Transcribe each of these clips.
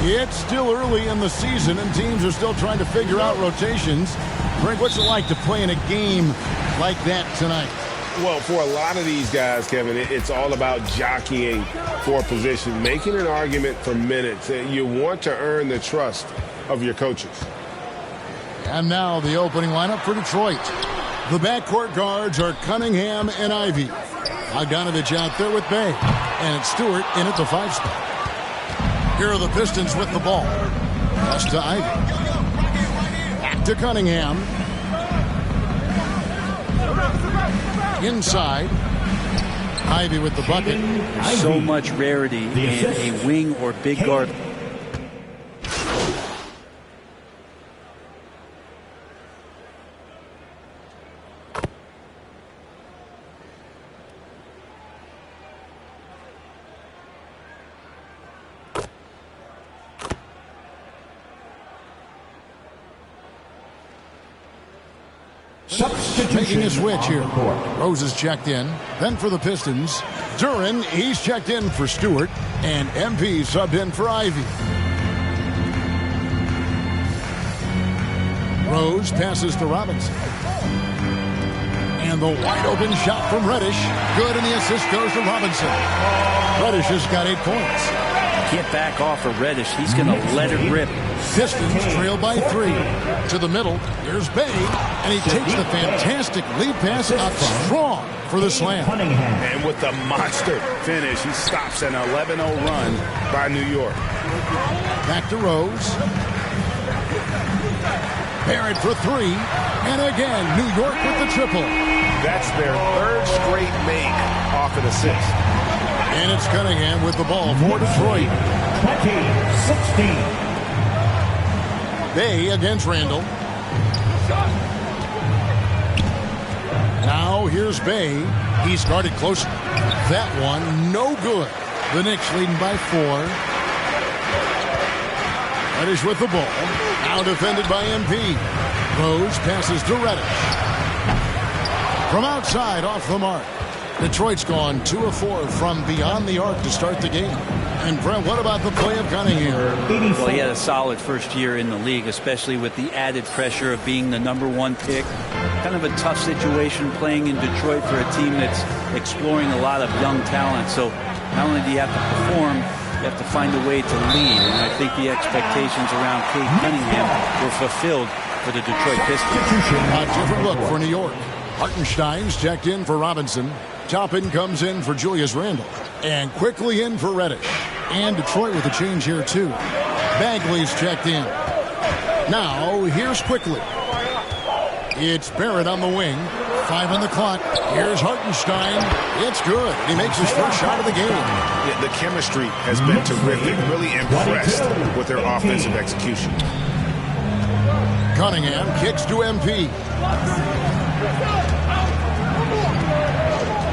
It's still early in the season, and teams are still trying to figure out rotations. Greg, what's it like to play in a game like that tonight? Well, for a lot of these guys, Kevin, it's all about jockeying for position, making an argument for minutes. You want to earn the trust of your coaches. And now the opening lineup for Detroit. The backcourt guards are Cunningham and Ivy. Bogdanovich out there with Bay. And it's Stewart in at the 5 spot. Here are the Pistons with the ball. Pass to Ivy. Back to Cunningham. Inside. Ivy with the bucket. So much rarity in a wing or big guard. Making a switch here. Rose is checked in. Then for the Pistons, Duran, he's checked in for Stewart. And MP subbed in for Ivy. Rose passes to Robinson. And the wide open shot from Reddish. Good, and the assist goes to Robinson. Reddish has got 8 points. Get back off of Reddish. He's going to let it rip. Pistons trail by 3. To the middle, here's Bay, and he takes the fantastic lead pass up strong for the slam. And with the monster finish, he stops an 11-0 run by New York. Back to Rose. Barrett for 3, and again, New York with the triple. That's their 3rd straight make off an assist. And it's Cunningham with the ball for Detroit. 20-16. Bay against Randall. Now here's Bay. He's guarded close. That one, no good. The Knicks leading by 4. Reddish with the ball. Now defended by MP. Rose passes to Reddish. From outside, off the mark. Detroit's gone 2 of 4 from beyond the arc to start the game. And Brent, what about the play of Cunningham? Well, he had a solid first year in the league, especially with the added pressure of being the #1 pick. Kind of a tough situation playing in Detroit for a team that's exploring a lot of young talent. So not only do you have to perform, you have to find a way to lead. And I think the expectations around Cade Cunningham were fulfilled for the Detroit Pistons. A different look for New York. Hartenstein's checked in for Robinson. Toppin comes in for Julius Randle. And quickly in for Reddish. And Detroit with a change here, too. Bagley's checked in. Now, here's Quickly. It's Barrett on the wing. 5 on the clock. Here's Hartenstein. It's good. He makes his first shot of the game. Yeah, the chemistry has been terrific. Really impressed with their offensive execution. Cunningham kicks to MP.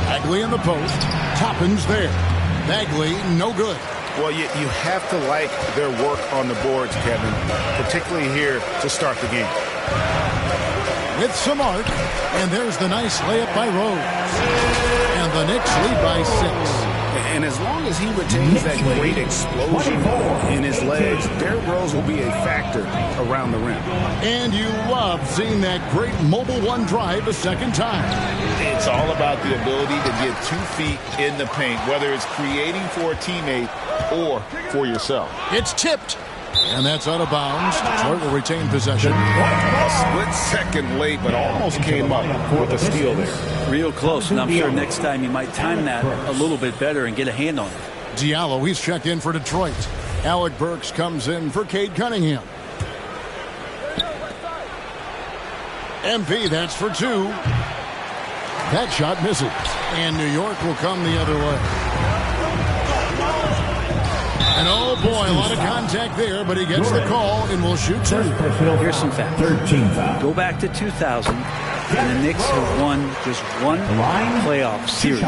Bagley in the post. Toppin's there. Bagley, no good. Well, you have to like their work on the boards, Kevin, particularly here to start the game. With some arc, and there's the nice layup by Rose. And the Knicks lead by 6. And as long as he retains that great explosion in his legs, Derrick Rose will be a factor around the rim. And you love seeing that great mobile one drive a second time. It's all about the ability to get 2 feet in the paint, whether it's creating for a teammate or for yourself. It's tipped. And that's out of bounds. Detroit will retain possession. A split second late, but almost came up with a steal there. Real close, and I'm sure next time you might time that a little bit better and get a hand on it. Diallo, he's checked in for Detroit. Alec Burks comes in for Cade Cunningham. MP, that's for 2. That shot misses. And New York will come the other way. And oh boy, a lot of contact there, but he gets the call and will shoot 2. Here's some facts. 13 foul. Go back to 2000, and the Knicks have won just one playoff series.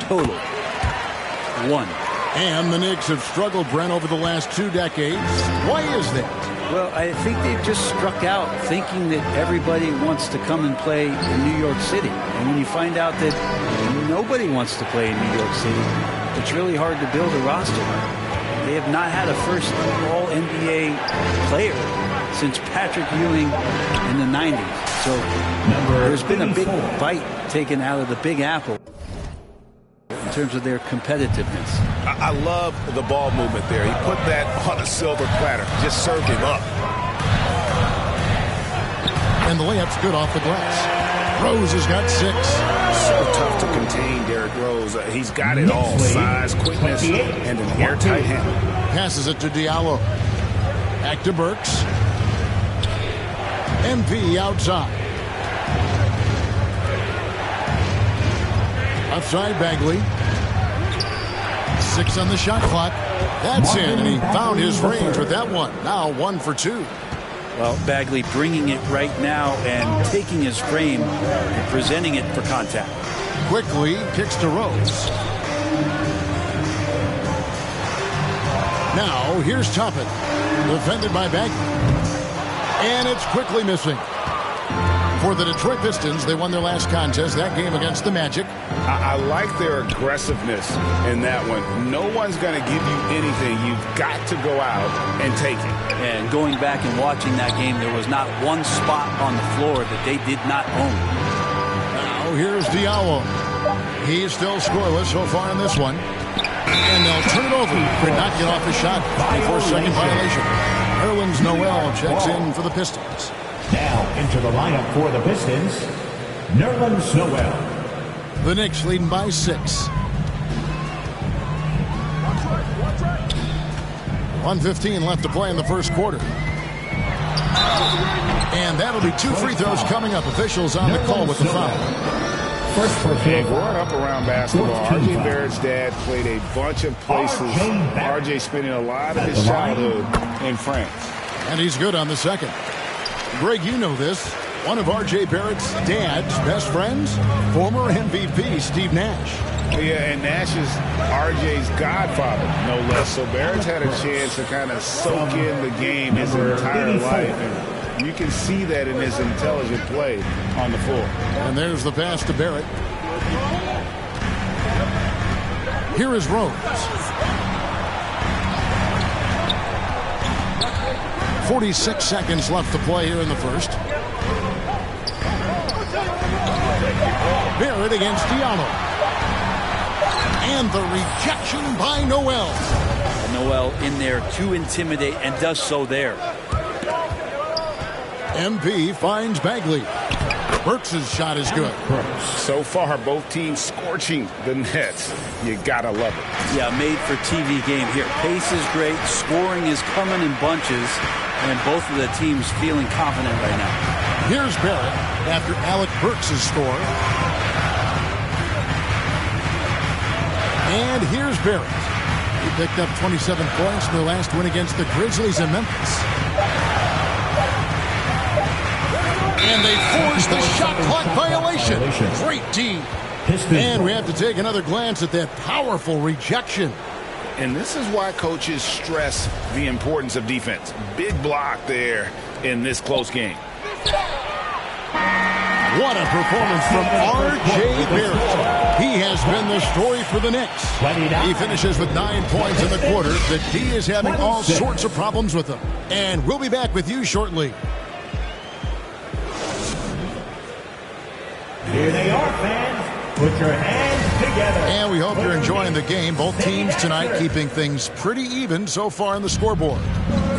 Total. 1. And the Knicks have struggled, Brent, over the last 2 decades. Why is that? Well, I think they've just struck out thinking that everybody wants to come and play in New York City. And when you find out that nobody wants to play in New York City, it's really hard to build a roster. They have not had a first All-NBA player since Patrick Ewing in the 90s. So there's been a big bite taken out of the Big Apple in terms of their competitiveness. I love the ball movement there. He put that on a silver platter. Just served him up. And the layup's good off the glass. Rose has got 6. So tough to contain Derrick Rose. He's got it all. Size, quickness, and an airtight handle. Passes it to Diallo. Back to Burks. MP outside. Outside Bagley. 6 on the shot clock. That's in, and he found his range with that one. Now 1 for 2. Well, Bagley bringing it right now and taking his frame and presenting it for contact. Quickly kicks to Rose. Now here's Toppin. Defended by Bagley. And it's quickly missing. For the Detroit Pistons, they won their last contest, that game against the Magic. I like their aggressiveness in that one. No one's going to give you anything. You've got to go out and take it. And going back and watching that game, there was not one spot on the floor that they did not own. Now here's Diallo. He's still scoreless so far in this one. And they'll turn it over. Could not get off the shot. 24-second violation. Nerlens Noel checks in for the Pistons. Now into the lineup for the Pistons, Nerlens Noel. The Knicks leading by 6. 1:15 left to play in the first quarter. And that'll be 2 free throws coming up. Officials on the call with the foul. First personal. Growing up around basketball, R.J. Barrett's dad played a bunch of places. R.J. spending a lot of his childhood in France. And he's good on the second. Greg, you know this. One of R.J. Barrett's dad's best friends, former MVP Steve Nash. Yeah, and Nash is R.J.'s godfather, no less. So Barrett's had a chance to kind of soak in the game his entire life. And you can see that in his intelligent play on the floor. And there's the pass to Barrett. Here is Rose. 46 seconds left to play here in the first. Barrett against Diallo. And the rejection by Noel. Noel in there to intimidate and does so there. MP finds Bagley. Burks' shot is good. So far, both teams scorching the Nets. You gotta love it. Yeah, made for TV game here. Pace is great. Scoring is coming in bunches. And both of the teams feeling confident right now. Here's Barrett after Alec Burks' score. And here's Barrett. He picked up 27 points in their last win against the Grizzlies in Memphis. And they forced the shot clock violation. Great D. And we have to take another glance at that powerful rejection. And this is why coaches stress the importance of defense. Big block there in this close game. What a performance from R.J. Barrett. He has been the story for the Knicks. He finishes with 9 points in the quarter. The D is having all sorts of problems with him. And we'll be back with you shortly. Here they are, fans. Put your hands together. And we hope you're enjoying the game. Both teams tonight keeping things pretty even so far on the scoreboard.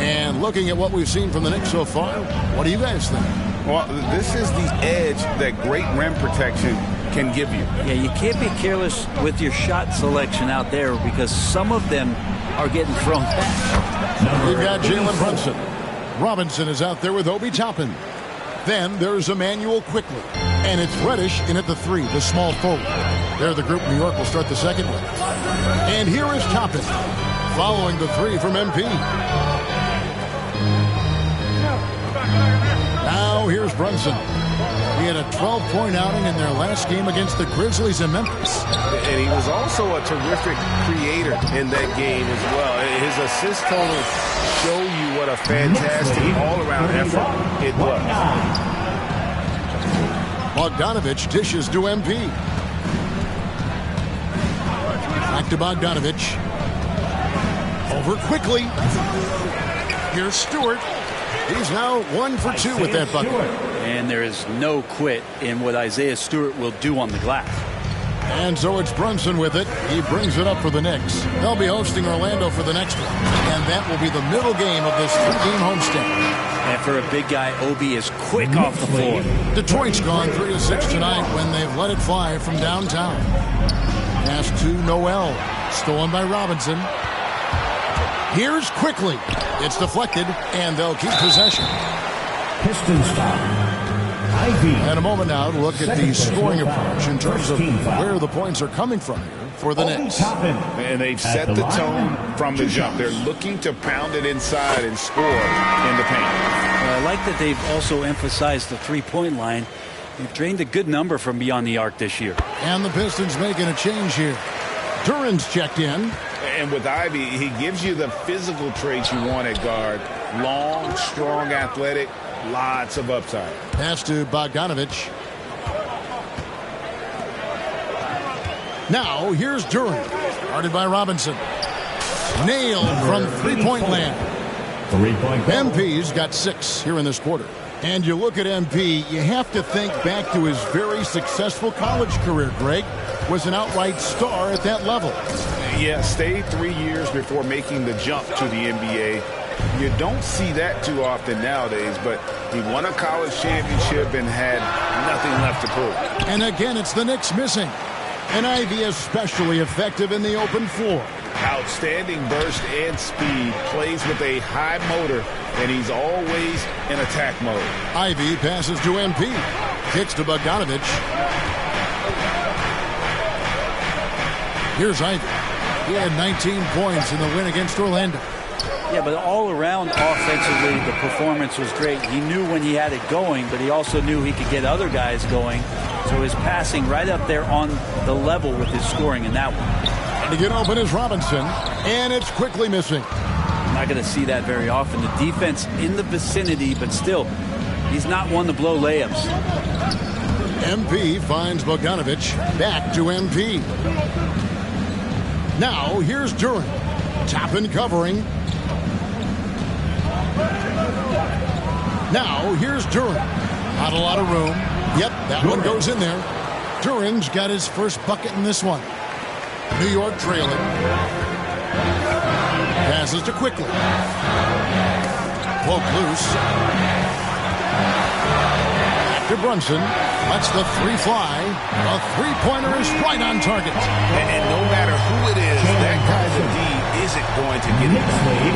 And looking at what we've seen from the Knicks so far, what do you guys think? Well, this is the edge that great rim protection can give you. Yeah, you can't be careless with your shot selection out there because some of them are getting thrown back. We've got Jalen Brunson. Robinson is out there with Obi Toppin. Then there's Emmanuel quickly. And it's Reddish in at the 3, the small forward. They're the group New York will start the second with. And here is Toppin, following the 3 from MP. Now here's Brunson. He had a 12-point outing in their last game against the Grizzlies in Memphis. And he was also a terrific creator in that game as well. His assist totals show you what a fantastic all-around effort it was. Bogdanovich dishes to MP. Back to Bogdanovich. Over quickly. Here's Stewart. He's now 1 for 2 with that bucket. And there is no quit in what Isaiah Stewart will do on the glass. And so it's Brunson with it. He brings it up for the Knicks. They'll be hosting Orlando for the next one. And that will be the middle game of this 3-game homestand. And for a big guy, Obi is quick off the floor. Detroit's gone 3-6 tonight when they've let it fly from downtown. Pass to Noel. Stolen by Robinson. Here's quickly. It's deflected, and they'll keep possession. Pistons foul. Ivy. And a moment now to look at the scoring approach in terms of where the points are coming from here for the Knicks. And they've set the tone from the jump. They're looking to pound it inside and score in the paint. I like that they've also emphasized the three-point line. They've drained a good number from beyond the arc this year. And the Pistons making a change here. Duran's checked in. And with Ivy, he gives you the physical traits you want at guard. Long, strong, athletic, lots of upside. Pass to Bogdanovich. Now, here's Duran. Guarded by Robinson. Nailed from three-point land. MP's got 6 here in this quarter. And you look at MP, you have to think back to his very successful college career, Greg. Was an outright star at that level. Yeah, stayed 3 years before making the jump to the NBA. You don't see that too often nowadays, but he won a college championship and had nothing left to prove. And again, it's the Knicks missing. And Ivy especially effective in the open floor. Outstanding burst and speed, plays with a high motor, and he's always in attack mode. Ivy passes to MP. Kicks to Bogdanovich. Here's Ivy. He had 19 points in the win against Orlando. Yeah, but all around offensively, the performance was great. He knew when he had it going, but he also knew he could get other guys going. So his passing right up there on the level with his scoring in that one. To get open is Robinson, and it's quickly missing. Not going to see that very often. The defense in the vicinity, but still, he's not one to blow layups. MP finds Bogdanovich. Back to MP. Now, here's Duran. Toppin covering. Now, here's Duran. Not a lot of room. Yep, that one goes in there. Duran's got his first bucket in this one. New York trailing. Passes to quickly. Poke loose. Back to Brunson. Lets the 3 fly. A three-pointer is right on target. And no matter who it is, that kind of D isn't going to get it.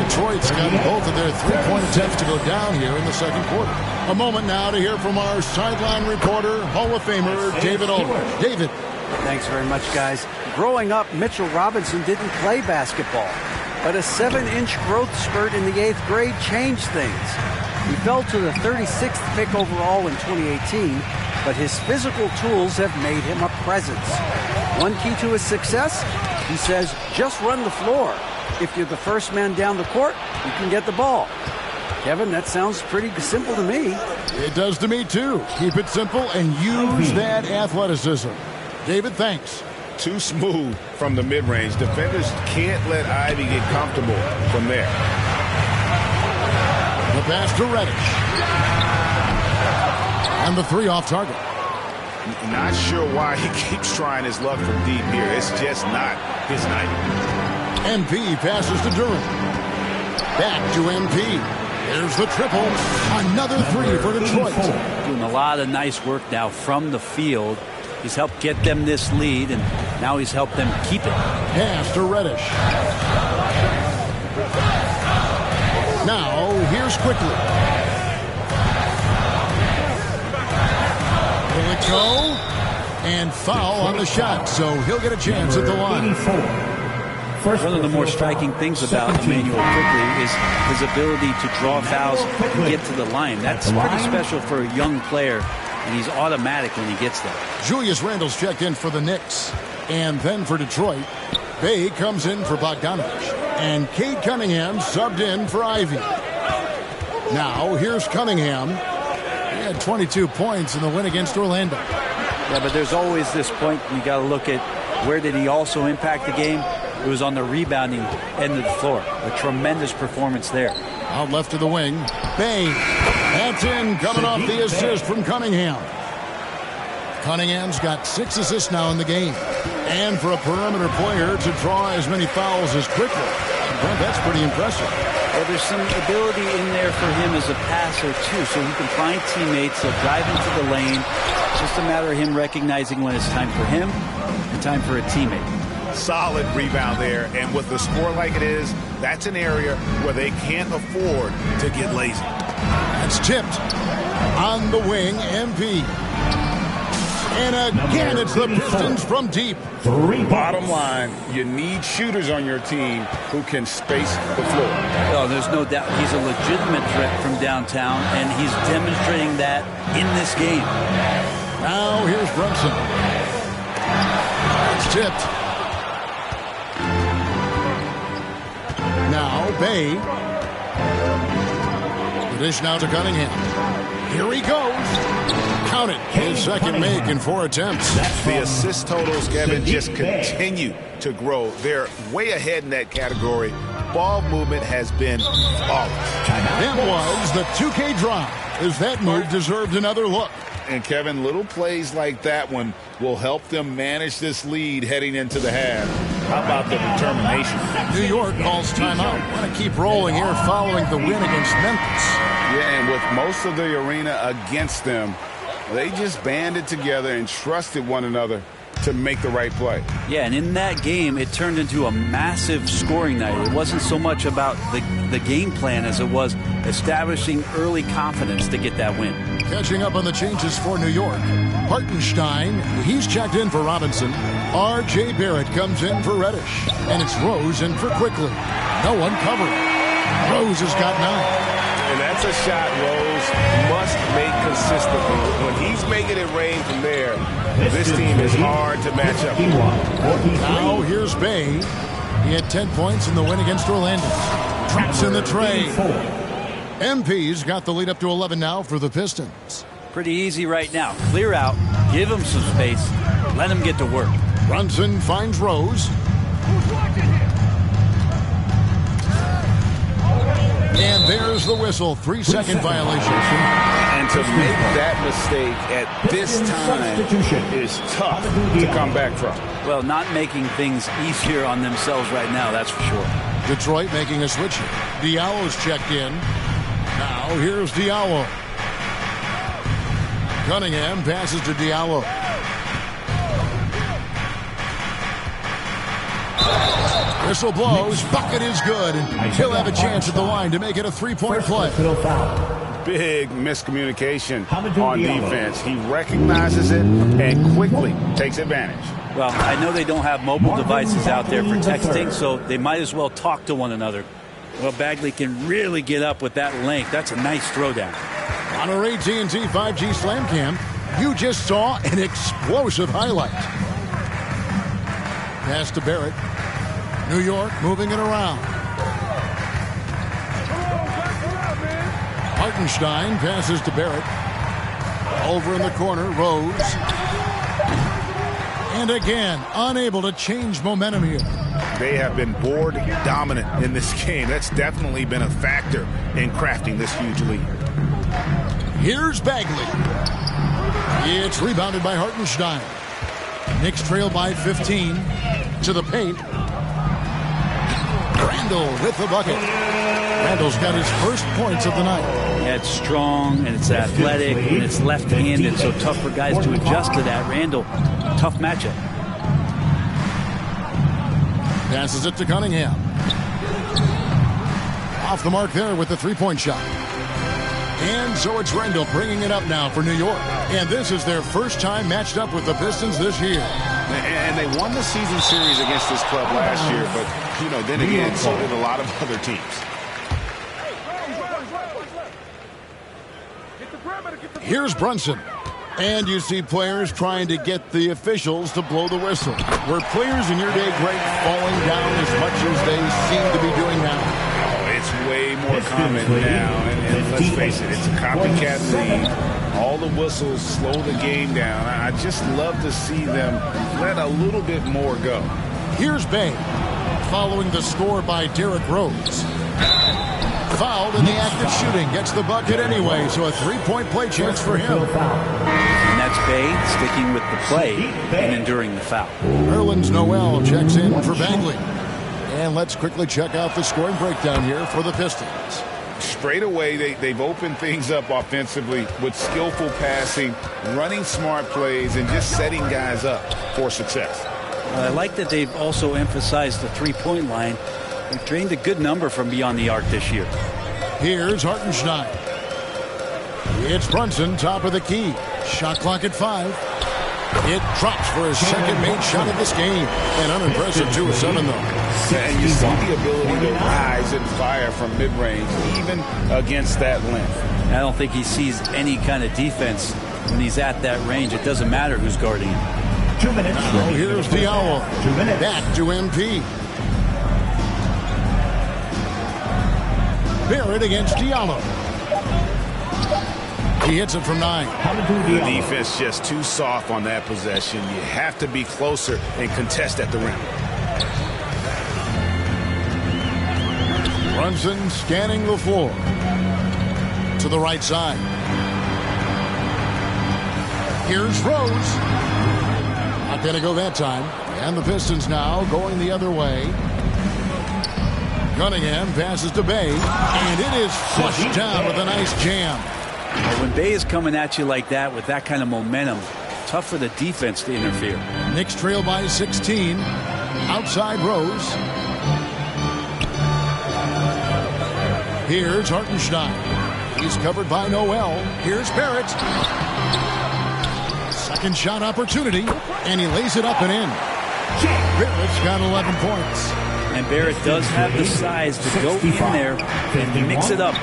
Detroit's got both of their three-point attempts to go down here in the second quarter. A moment now to hear from our sideline reporter, Hall of Famer David Ulrich. David. Thanks very much, guys. Growing up, Mitchell Robinson didn't play basketball, but a 7-inch growth spurt in the 8th grade changed things. He fell to the 36th pick overall in 2018, but his physical tools have made him a presence. One key to his success, he says, just run the floor. If you're the first man down the court, you can get the ball. Kevin, that sounds pretty simple to me. It does to me, too. Keep it simple and use that athleticism. David, thanks. Too smooth from the mid-range. Defenders can't let Ivy get comfortable from there. The pass to Reddish. And the 3 off target. Not sure why he keeps trying his luck from deep here. It's just not his night. MP passes to Duran. Back to MP. There's the triple. Another 3 for Detroit. Doing a lot of nice work now from the field. He's helped get them this lead, and now he's helped them keep it. Pass to Reddish. Now, here's quickly. Will it go? And foul on the shot, so he'll get a chance at the line. One of the more striking things about Emmanuel quickly is his ability to draw fouls and get to the line. That's pretty special for a young player, and he's automatic when he gets there. Julius Randle's checked in for the Knicks. And then for Detroit, Bay comes in for Bogdanovich. And Cade Cunningham subbed in for Ivy. Now, here's Cunningham. He had 22 points in the win against Orlando. Yeah, but there's always this point you got to look at where did he also impact the game. It was on the rebounding end of the floor. A tremendous performance there. Out left to the wing. Bay. That's in, coming off the assist from Cunningham. Cunningham's got 6 assists now in the game. And for a perimeter player to draw as many fouls as quickly, Brent, that's pretty impressive. Well, there's some ability in there for him as a passer, too, so he can find teammates. He'll drive into the lane. It's just a matter of him recognizing when it's time for him and time for a teammate. Solid rebound there, and with the score like it is, that's an area where they can't afford to get lazy. That's tipped on the wing, MP. And again, it's the Pistons from deep. Bottom line, you need shooters on your team who can space the floor. Oh, there's no doubt he's a legitimate threat from downtown, and he's demonstrating that in this game. Now here's Brunson. It's tipped. Now Bay. The dish now to Cunningham. Here he goes. Count it. His second make in 4 attempts. The assist totals, Kevin, just continue to grow. They're way ahead in that category. Ball movement has been flawless. It was the 2K drop, as that move deserved another look. And, Kevin, little plays like that one will help them manage this lead heading into the half. How about the determination? New York calls timeout. Want to keep rolling here following the win against Memphis. Yeah, and with most of the arena against them, they just banded together and trusted one another to make the right play. Yeah, and in that game, it turned into a massive scoring night. It wasn't so much about the game plan as it was establishing early confidence to get that win. Catching up on the changes for New York. Hartenstein, he's checked in for Robinson. R.J. Barrett comes in for Reddish. And it's Rose in for Quickly. No one covering. Rose has got 9. And that's a shot Rose must make consistently. When he's making it rain from there, this team is hard to match up. Now here's Bay. He had 10 points in the win against Orlando. Traps in the tray. MP's got the lead up to 11 now for the Pistons. Pretty easy right now. Clear out, give him some space, let him get to work. Brunson finds Rose. And there's the whistle. 3-second violation. And to make that mistake at this time is tough to come back from. Well, not making things easier on themselves right now, that's for sure. Detroit making a switch here. Diallo's checked in. Now here's Diallo. Cunningham passes to Diallo. Whistle blows. Bucket is good. And he'll have a chance at the line to make it a 3-point play. Big miscommunication on defense. He recognizes it and quickly takes advantage. Well, I know they don't have mobile devices out there for texting, so they might as well talk to one another. Well, Bagley can really get up with that length. That's a nice throwdown. On our AT&T 5G Slam Cam, you just saw an explosive highlight. Pass to Barrett. New York moving it around. Hartenstein passes to Barrett. Over in the corner, Rose. And again, unable to change momentum here. They have been board dominant in this game. That's definitely been a factor in crafting this huge lead. Here's Bagley. It's rebounded by Hartenstein. Knicks trail by 15 to the paint. Randle with the bucket. Randle's got his first points of the night. Yeah, it's strong and it's athletic and it's left-handed, so tough for guys to adjust to that. Randle, tough matchup. Passes it to Cunningham. Off the mark there with the 3-point shot. And so it's Rendell bringing it up now for New York. And this is their first time matched up with the Pistons this year. And they won the season series against this club last year, but, you know, then again, so did a lot of other teams. Here's Brunson. And you see players trying to get the officials to blow the whistle. Were players in your day great falling down as much as they seem to be doing now? Oh, it's way more common now. And let's face it, it's a copycat league. All the whistles slow the game down. I just love to see them let a little bit more go. Here's Bay, following the score by Derrick Rose. Fouled in the act of shooting. Gets the bucket anyway, so a three-point play chance for him. And that's Bay sticking with the play and enduring the foul. Nerlens Noel checks in for Bagley. And let's quickly check out the scoring breakdown here for the Pistons. Straight away, they've opened things up offensively with skillful passing, running smart plays, and just setting guys up for success. I like that they've also emphasized the three-point line. They've trained a good number from beyond the arc this year. Here's Hartenstein. It's Brunson, top of the key. Shot clock at 5. It drops for his second made shot of this game. An unimpressive 2-7, though. And you see the ability to rise and fire from mid-range, even against that length. I don't think he sees any kind of defense when he's at that range. It doesn't matter who's guarding him. 2 minutes. Now here's Diallo. 2 minutes. Back to MP. Barrett against Diallo. He hits it from 9. The defense just too soft on that possession. You have to be closer and contest at the rim. Brunson scanning the floor. To the right side. Here's Rose. Not going to go that time. And the Pistons now going the other way. Cunningham passes to Bay, and it is flushed down with a nice jam. Well, when Bay is coming at you like that with that kind of momentum, tough for the defense to interfere. Knicks trail by 16. Outside Rose. Here's Hartenstein. He's covered by Noel. Here's Barrett. Second shot opportunity, and he lays it up and in. Barrett's got 11 points. And Barrett does have the size to go in there and mix it up.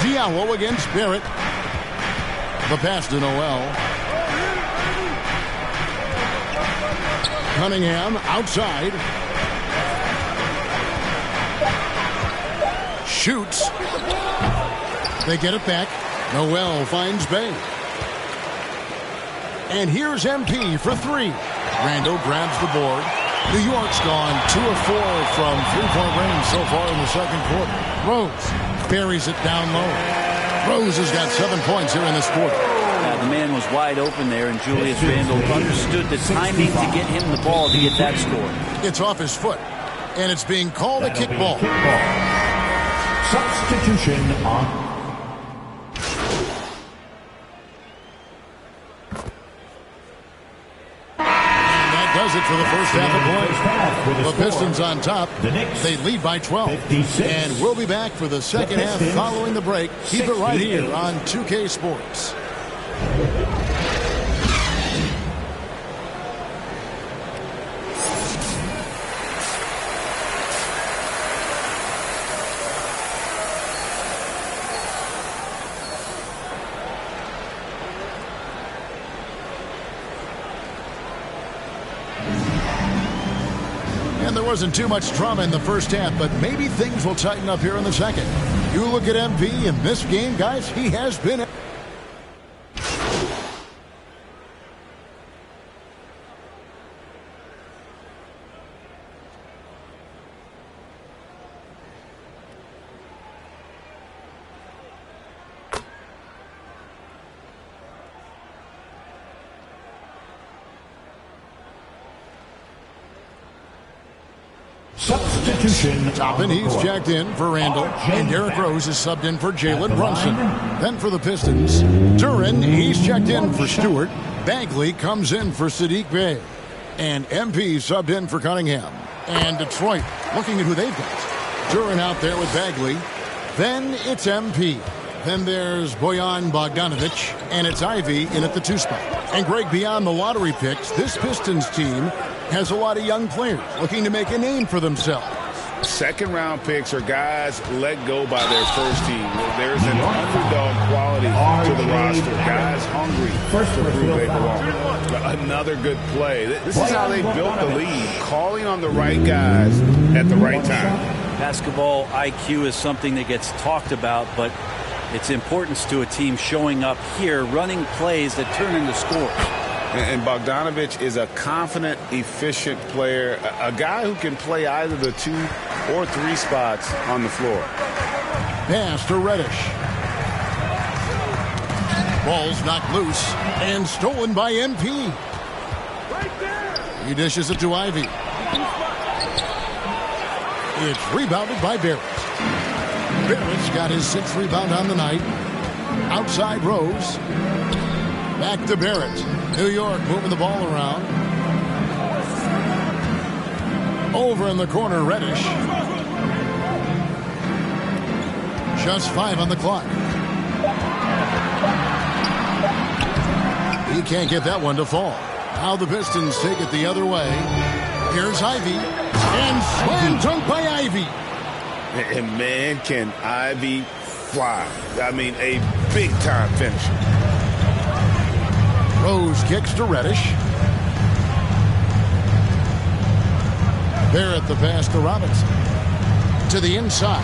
Diallo against Barrett. The pass to Noel. Cunningham outside. Shoots. They get it back. Noel finds Bay. And here's MP for 3. Randall grabs the board. New York's gone 2 of 4 from three-point range so far in the second quarter. Rose buries it down low. Rose has got 7 points here in this quarter. The man was wide open there, and Julius Randle understood the timing to get him the ball to get that score. It's off his foot, and it's being called a kickball. Substitution on. Does it for the first half of play. The Pistons on top. They lead by 12. 56. And we'll be back for the second half following the break. Keep it right here on 2K Sports. There wasn't too much drama in the first half, but maybe things will tighten up here in the second. You look at MP in this game, guys, he has been... Substitution. Toppin, he's checked in for Randall. And Derrick Rose is subbed in for Jalen Brunson. Then for the Pistons, Duren, he's checked in for Stewart. Bagley comes in for Sadiq Bey. And MP subbed in for Cunningham. And Detroit, looking at who they've got. Duran out there with Bagley. Then it's MP. Then there's Bojan Bogdanovic, and it's Ivy in at the 2 spot. And Greg, beyond the lottery picks, this Pistons team has a lot of young players looking to make a name for themselves. Second-round picks are guys let go by their first team. There's an underdog quality to the roster. Guys hungry to prove they belong. Another good play. This is how they built the lead, calling on the right guys at the right time. Basketball IQ is something that gets talked about, but its importance to a team showing up here, running plays that turn into scores. And Bogdanovic is a confident, efficient player, a guy who can play either the 2 or 3 spots on the floor. Pass to Reddish. Ball's knocked loose and stolen by MP. He dishes it to Ivy. It's rebounded by Barrett. Barrett's got his 6th rebound on the night. Outside Rose. Back to Barrett. New York moving the ball around. Over in the corner, Reddish. Just 5 on the clock. He can't get that one to fall. Now the Pistons take it the other way. Here's Ivy. And slam dunk by Ivy. And man, can Ivy fly. I mean, a big-time finisher. Rose kicks to Reddish. Barrett the pass to Robinson. To the inside.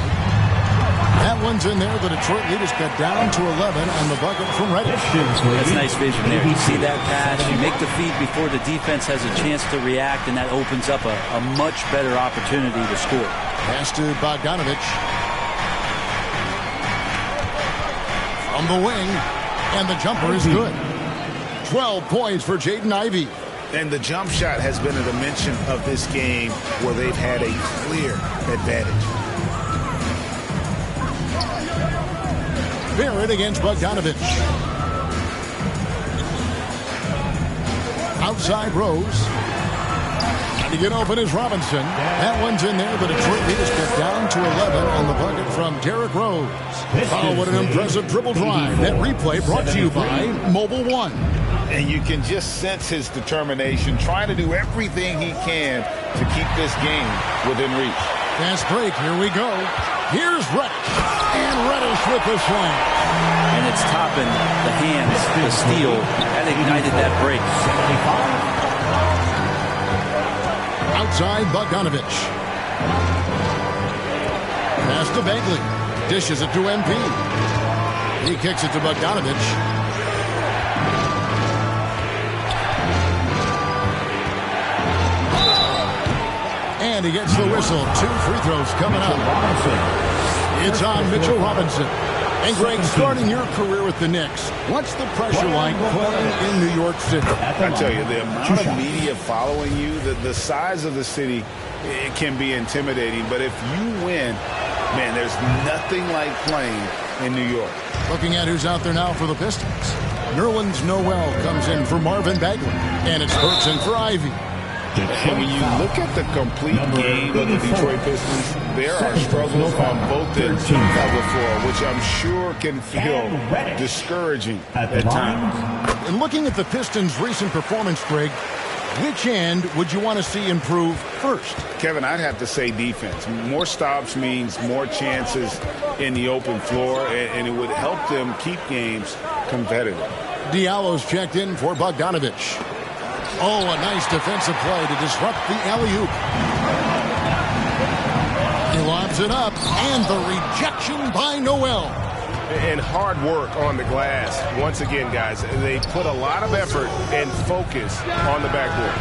That one's in there. The Detroit lead is cut down to 11 on the bucket from Reddish. That's nice vision there. You see that pass, you make the feed before the defense has a chance to react, and that opens up a much better opportunity to score. Pass to Bogdanovic. From the wing, and the jumper is good. 12 points for Jaden Ivey. And the jump shot has been a dimension of this game where they've had a clear advantage. Barrett against Bogdanovic. Outside Rose. Trying to get open is Robinson. That one's in there. The Detroit lead is cut down to 11 on the bucket from Derrick Rose. Oh, what an impressive triple drive. That replay brought to you by Mobile One. And you can just sense his determination, trying to do everything he can to keep this game within reach. Fast break. Here we go. Here's Reddish. And Reddish with the slam. And it's topping the hands, the steal. That ignited that break. Outside Bogdanovic. Pass to Bagley. Dishes it to MP. He kicks it to Bogdanovic. And he gets the whistle. 2 free throws coming up. It's on Mitchell Robinson. And Greg, starting your career with the Knicks, what's the pressure like playing in New York City? I tell you, the amount of media following you, the size of the city, it can be intimidating. But if you win, man, there's nothing like playing in New York. Looking at who's out there now for the Pistons. Nerlens Noel comes in for Marvin Bagley. And it's Burks in for Ivy. And when you look at the complete game of the Detroit Pistons, there are struggles on both ends of the floor, which I'm sure can feel discouraging at times. And looking at the Pistons' recent performance, Greg, which end would you want to see improve first? Kevin, I'd have to say defense. More stops means more chances in the open floor, and it would help them keep games competitive. Diallo's checked in for Bogdanovic. Oh, a nice defensive play to disrupt the alley-oop. He lobs it up, and the rejection by Noel. And hard work on the glass. Once again, guys, they put a lot of effort and focus on the backboard.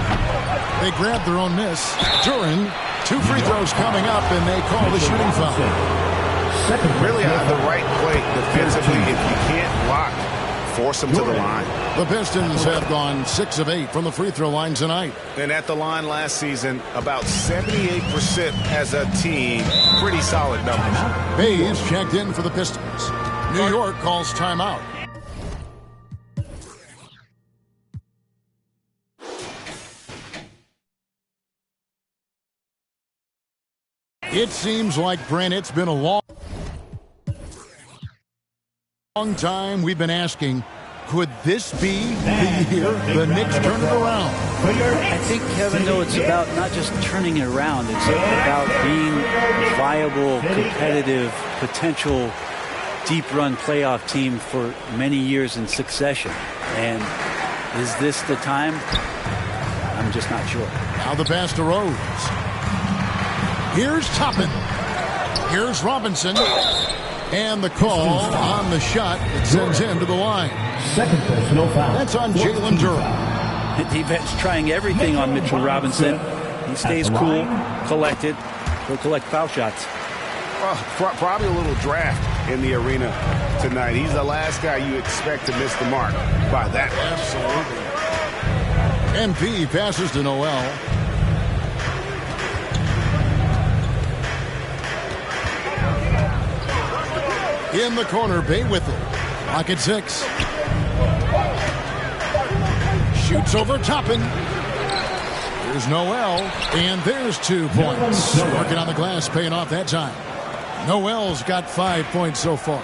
They grabbed their own miss. Duran, 2 free throws coming up, and they call the shooting foul. Really on the right play defensively. If you can't block, force them to the line. The Pistons have gone 6 of 8 from the free throw line tonight. And at the line last season, about 78% as a team. Pretty solid numbers. Hayes checked in for the Pistons. New York calls timeout. It seems like, Brent, it's been a long time we've been asking, could this be the year the Knicks turn it around? I think, Kevin, though, it's about not just turning it around. It's about being a viable, competitive, potential deep-run playoff team for many years in succession. And is this the time? I'm just not sure. Now the pass to Rose. Here's Toppin. Here's Robinson. And the call on the shot that sends him to the line. Second personal foul. That's on Jalen Durham. The defense trying everything on Mitchell Robinson. He stays cool, collected. He'll collect foul shots. Probably a little draft in the arena tonight. He's the last guy you expect to miss the mark by that. MP passes to Noel. In the corner, Bay with it. Lock at 6. Shoots over Toppin. Here's Noel. And there's 2 points. Working on the glass, paying off that time. Noel's got 5 points so far.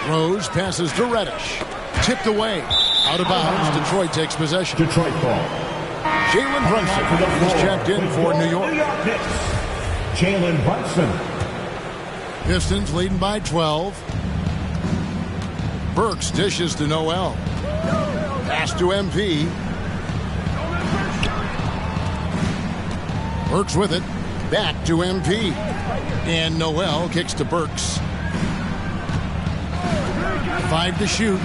Rose passes to Reddish. Tipped away. Out of bounds. Detroit takes possession. Detroit ball. Jalen Brunson is checked in for New York. Jalen Brunson. Pistons leading by 12. Burks dishes to Noel. Pass to MP. Burks with it. Back to MP. And Noel kicks to Burks. 5 to shoot.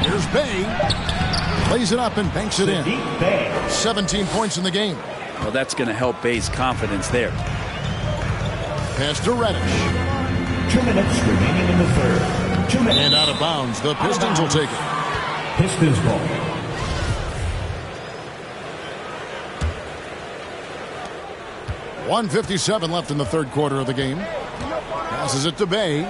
Here's Bay. Plays it up and banks it in. 17 points in the game. Well, that's going to help Bay's confidence there. Pass to Reddish. 2 minutes remaining in the third. 2 minutes. And out of bounds. The Pistons will take it. Pistons ball. .157 left in the third quarter of the game. Passes it to Bay.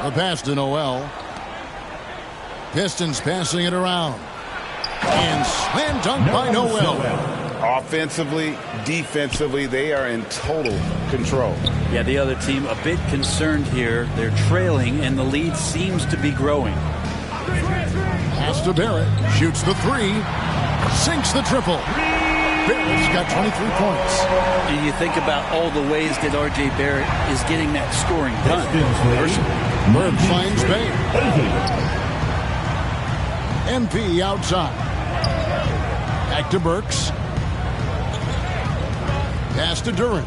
The pass to Noel. Pistons passing it around. And slam dunk by Noel. Offensively, defensively, they are in total control. Yeah, the other team a bit concerned here. They're trailing, and the lead seems to be growing. Pass to Barrett. Shoots the 3. Sinks the triple. Barrett's got 23 points. And you think about all the ways that R.J. Barrett is getting that scoring done. Bird finds Bay. MP outside. Back to Burks. Pass to Durant.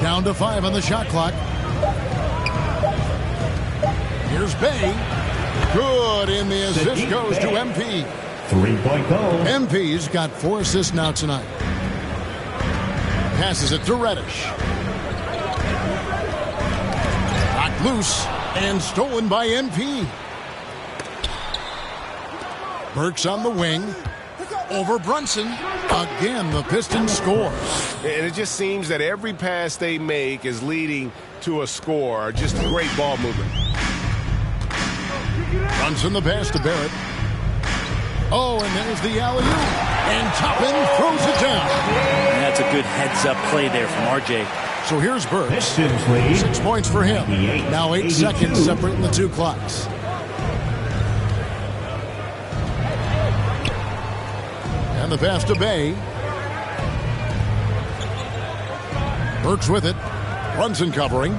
Down to 5 on the shot clock. Here's Bay. Good, and the assist goes to MP. 3-point goal. MP's got 4 assists now tonight. Passes it to Reddish. Knocked loose and stolen by MP. Burks on the wing. Over Brunson. Again, the Pistons score. And it just seems that every pass they make is leading to a score. Just great ball movement. Brunson the pass to Barrett. Oh, and there's the alley-oop. And Toppin throws it down. And that's a good heads-up play there from R.J. So here's Burks. Pistons lead. 6 points for him. Now 8 seconds separating the 2 clocks. And the pass to Bay. Burks with it. Brunson covering.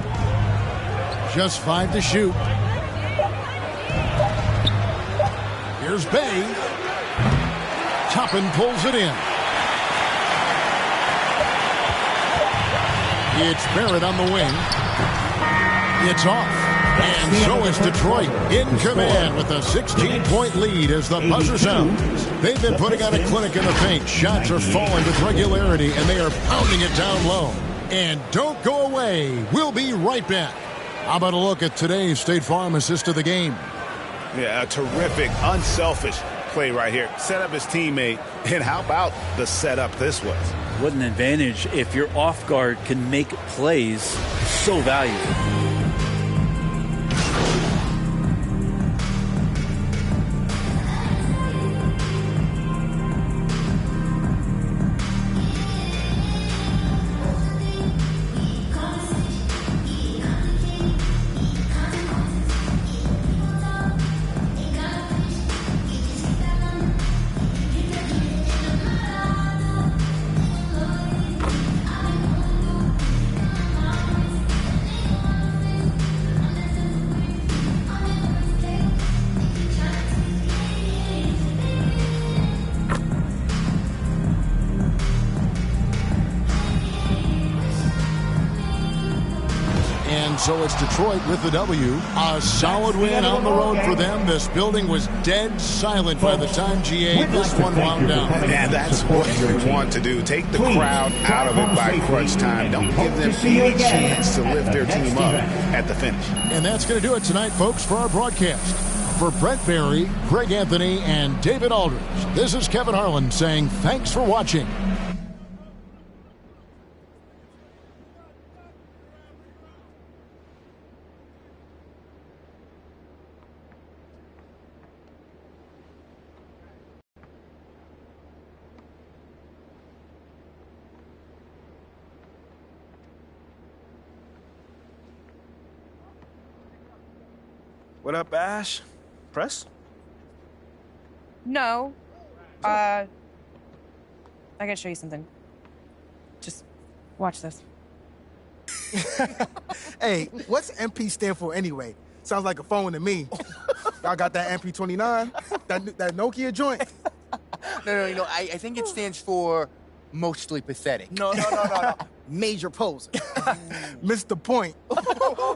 Just 5 to shoot. Here's Bay. Toppin pulls it in. It's Barrett on the wing. It's off. And so is Detroit in command with a 16-point lead as the buzzer sounds. They've been putting on a clinic in the paint. Shots are falling with regularity, and they are pounding it down low. And don't go away. We'll be right back. How about a look at today's State Farm assist of the game? Yeah, a terrific, unselfish play right here. Set up his teammate, and how about the setup this was? What an advantage if your off guard can make plays so valuable. so it's Detroit with the W. A solid win on the road for them. This building was dead silent by the time GA this one wound down. Yeah, that's what you want to do. Take the crowd out of it by crunch time. Don't give them any chance to lift their team up at the finish. And that's going to do it tonight, folks, for our broadcast. For Brent Barry, Greg Anthony, and David Aldridge, this is Kevin Harlan saying thanks for watching. What up, Ash? Press? No. I gotta show you something. Just watch this. Hey, what's MP stand for anyway? Sounds like a phone to me. Y'all got that MP29? That Nokia joint? No. I think it stands for mostly pathetic. No. Major poser. Missed the point.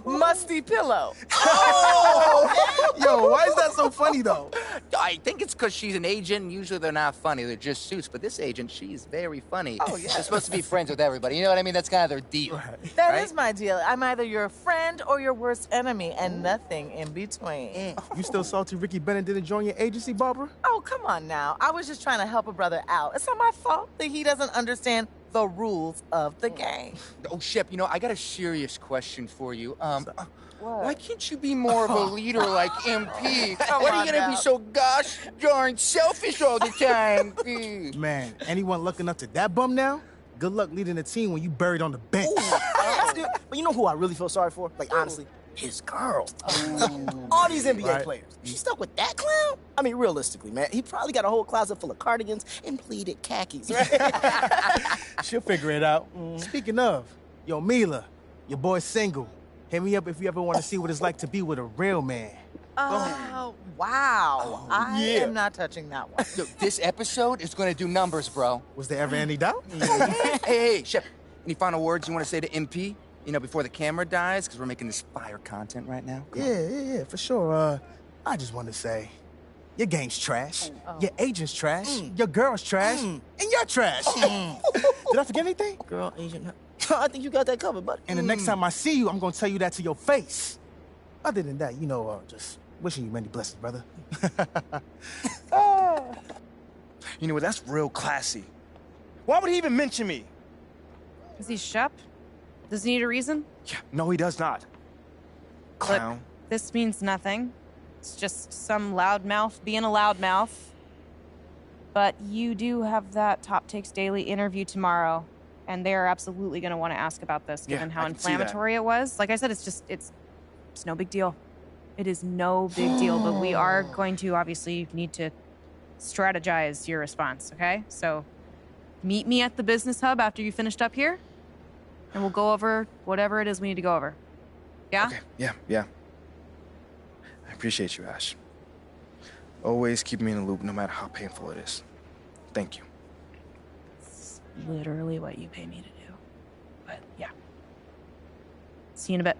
Musty pillow. Oh! Yo, why is that so funny, though? I think it's because she's an agent. Usually they're not funny. They're just suits. But this agent, she's very funny. Oh, yeah. They're supposed to be friends with everybody. You know what I mean? That's kind of their deal. That is my deal. I'm either your friend or your worst enemy, and nothing in between. You still salty Ricky Bennett didn't join your agency, Barbara? Oh, come on now. I was just trying to help a brother out. It's not my fault that he doesn't understand the rules of the game. Oh, Shep, I got a serious question for you. What? Why can't you be more of a leader like MP? Come Why are on you gonna now. be so gosh darn selfish all the time? Man, anyone looking up to that bum now? Good luck leading the team when you buried on the bench. But you know who I really feel sorry for? Like, honestly? His girl. All these NBA players. She stuck with that clown? I mean, realistically, man, he probably got a whole closet full of cardigans and pleated khakis, right? She'll figure it out. Speaking of, yo, Mila, your boy's single. Hit me up if you ever want to see what it's like to be with a real man. Oh, wow. I am not touching that one. Yo, this episode is gonna do numbers, bro. Was there ever any doubt? Hey, Shep, any final words you want to say to MP? Before the camera dies, because we're making this fire content right now. Yeah, for sure. I just want to say, your game's trash, your agent's trash, your girl's trash, and you're trash. Did I forget anything? Girl, agent. I think you got that covered, buddy. And the next time I see you, I'm going to tell you that to your face. Other than that, just wishing you many blessings, brother. You know what? That's real classy. Why would he even mention me? Is he Shep? Does he need a reason? Yeah, no, he does not. Clown. Look, this means nothing. It's just some loudmouth being a loudmouth. But you do have that Top Takes Daily interview tomorrow, and they are absolutely going to want to ask about this, given how inflammatory it was. Like I said, it's no big deal. It is no big deal, but we are going to obviously need to strategize your response, okay? So meet me at the business hub after you finished up here, and we'll go over whatever it is we need to go over. Yeah? Okay, yeah. I appreciate you, Ash. Always keep me in the loop, no matter how painful it is. Thank you. It's literally what you pay me to do. But yeah. See you in a bit.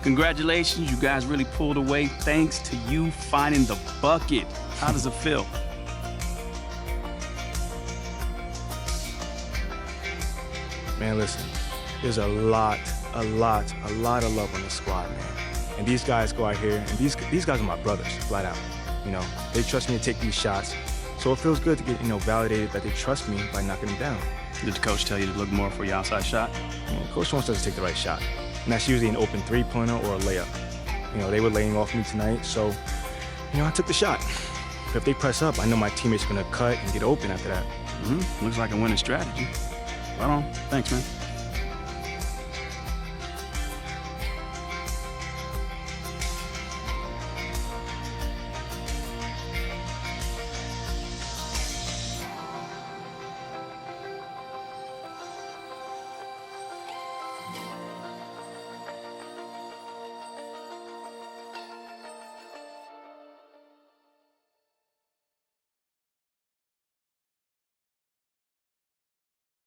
Congratulations, you guys really pulled away thanks to you finding the bucket. How does it feel? Man, listen, there's a lot of love on the squad, man. And these guys go out here, and these guys are my brothers, flat out. They trust me to take these shots. So it feels good to get, validated that they trust me by knocking them down. Did the coach tell you to look more for your outside shot? Coach wants us to take the right shot. And that's usually an open three-pointer or a layup. They were laying off me tonight, so, I took the shot. But if they press up, I know my teammates are going to cut and get open after that. Looks like a winning strategy. Right on. Thanks, man.